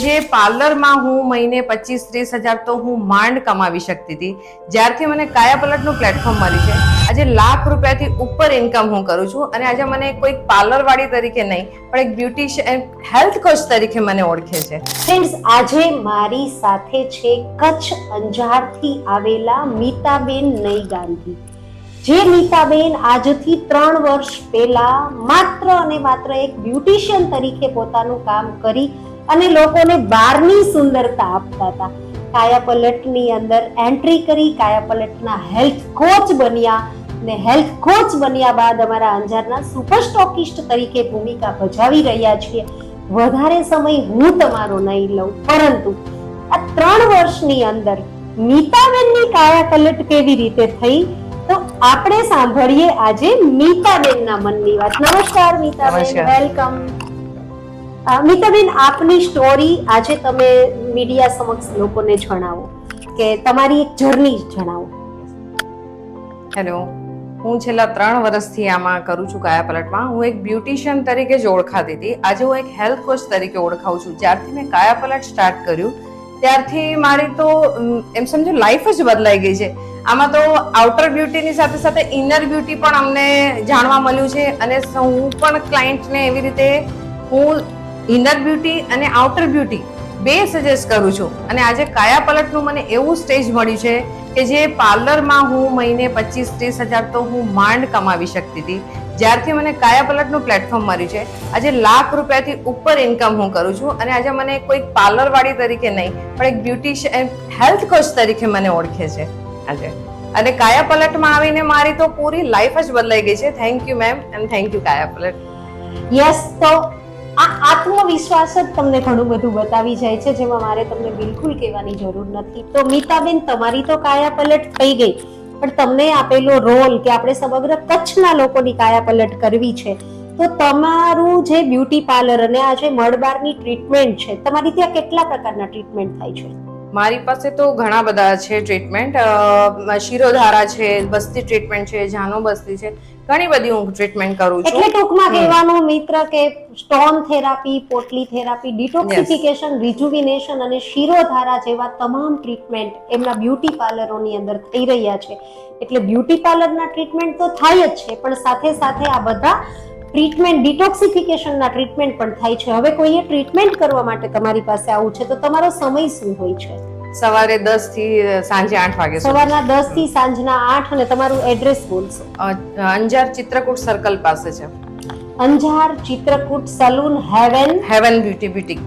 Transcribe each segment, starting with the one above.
જે પાર્લરમાં હું મહિને 25-30 હજાર તો હું માંડ કમાવી શકતી હતી, જ્યારથી મને કાયા પલટનું પ્લેટફોર્મ મળ્યું છે આજે લાખ રૂપિયાથી ઉપર ઇન્કમ હું કરું છું અને આજે મને કોઈક પાર્લર વાળી તરીકે નહીં પણ એક બ્યુટિશિયન હેલ્થ કોચ તરીકે મને ઓળખે છે. ફ્રેન્ડ્સ, આજે મારી સાથે છે કચ્છ અંજારથી આવેલા મીતાબેન નઈ ગાંધી. જે મીતાબેન આજથી 3 વર્ષ પહેલા માત્ર અને માત્ર એક બ્યુટિશિયન તરીકે પોતાનું કામ કરી અને લોકોને બહારની સુંદરતા આપતા હતા. કાયાપલટની અંદર એન્ટ્રી કરી કાયાપલટના હેલ્થ કોચ બન્યા ને હેલ્થ કોચ બન્યા બાદ અમારા અંજારના સુપર સ્ટોકિસ્ટ તરીકે ભૂમિકા ભજાવી રહ્યા છીએ. વધારે સમય હું તમારો નહીં લઉં, પરંતુ આ 3 વર્ષની અંદર મીતાબેનની કાયાપલટ કેવી રીતે થઈ તો આપણે સાંભળીએ આજે મીતાબેનના મનની વાત. નમસ્કાર મીતાબેન, વેલકમ. મીતાબેન, આપની સ્ટોરી આજે તમે મીડિયા સમક્ષ લોકોને જણાવો કે તમારી એક જર્ની જણાવો. હેલો, હું છેલ્લા 3 વર્ષથી આમાં કરું છું કાયાપલટમાં. હું એક બ્યુટિશિયન તરીકે જ ઓળખાતી હતી, આજે હું એક હેલ્થ કોચ તરીકે ઓળખાવું છું. જ્યારથી મેં કાયાપલટ સ્ટાર્ટ કર્યું ત્યારથી મારી તો એમ સમજો લાઈફ જ બદલાઈ ગઈ છે. આમાં તો આઉટર બ્યુટીની સાથે સાથે ઇનર બ્યુટી પણ અમને જાણવા મળ્યું છે અને હું પણ ક્લાયન્ટને એવી રીતે હું ઇનર બ્યુટી અને આઉટર બ્યુટી બે સજેસ્ટ કરું છું. અને આજે કાયાપલટનું મને એવું સ્ટેજ મળ્યું છે કે જે પાર્લરમાં હું મહિને 25-30 હજાર તો હું માંડ કમાવી શકતી હતી, જ્યારથી મને કાયાપલટનું પ્લેટફોર્મ મળ્યું છે આજે લાખ રૂપિયાથી ઉપર ઇન્કમ હું કરું છું અને આજે મને કોઈક પાર્લર વાળી તરીકે નહીં પણ એક બ્યુટિશિયન હેલ્થ કોચ તરીકે મને ઓળખે છે આજે. અને કાયાપલટમાં આવીને મારી તો પૂરી લાઈફ જ બદલાઈ ગઈ છે. Thank you ma'am and thank you કાયાપલટ. યસ, તો આ આત્મવિશ્વાસ જ તમને ઘણું બધું બતાવી જાય છે, જેમાં મારે તમને બિલકુલ કહેવાની જરૂર નથી. તો મીતાબેન, તમારી તો કાયાપલટ થઈ ગઈ, પણ તમને આપેલો રોલ કે આપણે સમગ્ર કચ્છના લોકોની કાયાપલટ કરવી છે, તો તમારું જે બ્યુટી પાર્લર અને આ જે મળબારની ટ્રીટમેન્ટ છે, તમારી ત્યાં કેટલા પ્રકારના ટ્રીટમેન્ટ થાય છે? મારી પાસે તો ઘણા બધા છે ટ્રીટમેન્ટ. શિરોધારા છે, બસ્તી ટ્રીટમેન્ટ છે, જાનો બસ્તી છે, ઘણી બધી હું ટ્રીટમેન્ટ કરું છું. એટલે ટૂંકમાં કહેવાનું મિત્ર કે સ્ટોન થેરાપી, પોટલી થેરાપી, ડિટોક્સિફિકેશન, રિજુવિનેશન અને શિરોધારા જેવા તમામ ટ્રીટમેન્ટ એમના બ્યુટી પાર્લરોની અંદર થઈ રહ્યા છે. એટલે બ્યુટી પાર્લરના ટ્રીટમેન્ટ તો થાય જ છે, પણ સાથે સાથે આ બધા ટ્રીટમેન્ટ ડિટોક્સિફિકેશનના ટ્રીટમેન્ટ પણ થાય છે. હવે કોઈએ ટ્રીટમેન્ટ કરવા માટે તમારી પાસે આવવું છે તો તમારો સમય શું હોય છે? સવારે 10 થી સાંજે 8 વાગે. સવારના 10 થી સાંજના 8. અને તમારું એડ્રેસ બોલશો? અંજાર ચિત્રકૂટ સર્કલ પાસે છે. Anjar Chitrakoot salon Heaven Beauty Boutique.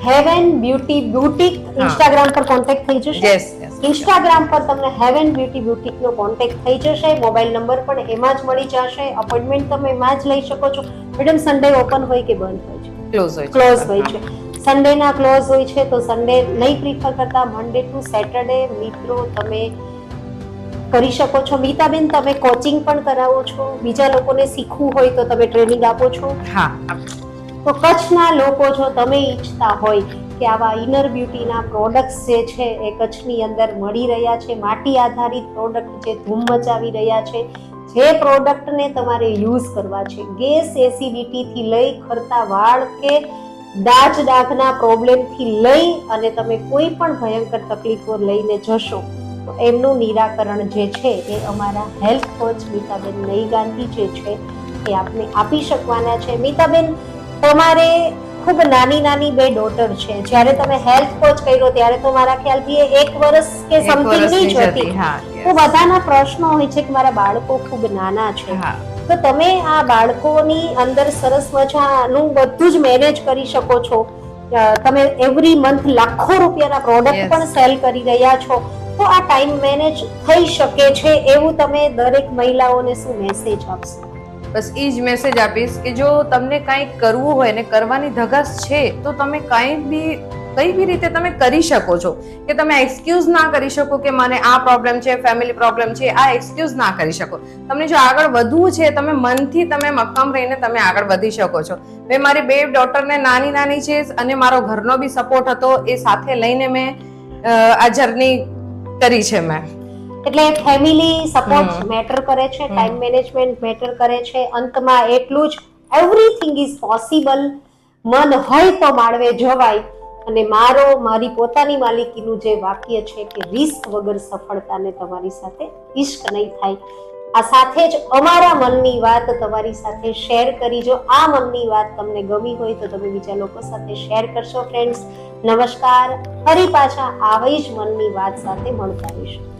Heaven Beauty Boutique. Instagram પર કોન્ટેક્ટ થઈ જશે? યસ, ઇન્સ્ટાગ્રામ પર તમને હેવન બ્યુટી બ્યુટીક નો કોન્ટેક્ટ થઈ જશે. મોબાઈલ નંબર પણ એમાં જ મળી જશે. અપોઇન્ટમેન્ટ તમે એમાં જ લઈ શકો છો. મેડમ, સન્ડે ઓપન હોય કે બંધ હોય છે? ક્લોઝ હોય છે. સન્ડે ના ક્લોઝ હોય છે, તો સન્ડે નહીં પ્રિફર કરતા મંડે ટુ સેટરડે મિત્રો તમે કરી શકો છો. મીતાબેન, તમે કોચિંગ પણ કરાવો છો, બીજા લોકોને શીખવું હોય તો તમે ટ્રેનિંગ આપો છો? હા. તો કચ્છના લોકો જો તમે ઈચ્છતા હોય કે આવા ઇનર બ્યુટીના પ્રોડક્ટ્સ જે છે એ કચ્છની અંદર મળી રહ્યા છે, માટી આધારિત પ્રોડક્ટ જે ધૂમ મચાવી રહ્યા છે, જે પ્રોડક્ટને તમારે યુઝ કરવા છે, ગેસ એસિડિટીથી લઈ ખરતા વાળ કે દાજ ડાઘના પ્રોબ્લેમથી લઈ અને તમે કોઈ પણ ભયંકર તકલીફો લઈને જશો તો એમનું નિરાકરણ જે છે એ અમારા હેલ્થ કોચ મીતાબેન નઈ ગાંધી જે છે એ આપને આપી શકવાના છે. મીતાબેન, તમારે ખૂબ નાની નાની 2 ડોટર છે. જ્યારે તમે હેલ્થ કોચ કર્યો ત્યારે તો મારા ખ્યાલથી 1 વર્ષ કે સમથિંગની જ હતી. તો બધાના પ્રશ્નો હોય છે કે મારા બાળકો ખૂબ નાના છે, તો તમે આ બાળકોની અંદર સરસ મજાનું બધું જ મેનેજ કરી શકો છો. તમે એવરી મંથ લાખો રૂપિયાના પ્રોડક્ટ પણ સેલ કરી રહ્યા છો, તો આ ટાઈમ મેનેજ થઈ શકે છે એવું તમે દરેક મહિલાઓને શું મેસેજ આપશો? બસ એ જ મેસેજ આપીશ કે જો તમને કંઈક કરવું હોય ને કરવાની ધગસ છે તો તમે કઈ બી રીતે તમે કરી શકો છો. કે તમે એક્સક્યુઝ ના કરી શકો કે મને આ પ્રોબ્લેમ છે, ફેમિલી પ્રોબ્લેમ છે, આ એક્સક્યુઝ ના કરી શકો. તમને જો આગળ વધવું છે, તમે મનથી તમે મક્કમ રહીને તમે આગળ વધી શકો છો. મેં મારી 2 ડોટરને નાની છે અને મારો ઘરનો બી સપોર્ટ હતો, એ સાથે લઈને મેં આ જર્ની કરી છે મેં. એટલે ફેમિલી સપોર્ટ મેટર કરે છે, ટાઈમ મેનેજમેન્ટ મેટર કરે છે. અંતમાં એટલું જ, એવરીથિંગ ઇઝ પોસિબલ. મન હોય તો માળવે જવાય. અને મારી પોતાની માલિકીનું જે વાક્ય છે કે રિસ્ક વગર સફળતાને તમારી સાથે ઇશ્ક નહીં થાય. આ સાથે જ અમારા મનની વાત તમારી સાથે શેર કરી. જો આ મનની વાત તમને ગમી હોય તો તમે બીજા લોકો સાથે શેર કરશો. ફ્રેન્ડ્સ, નમસ્કાર. ફરી પાછા આવી જ મનની વાત સાથે મળતા રહીશું.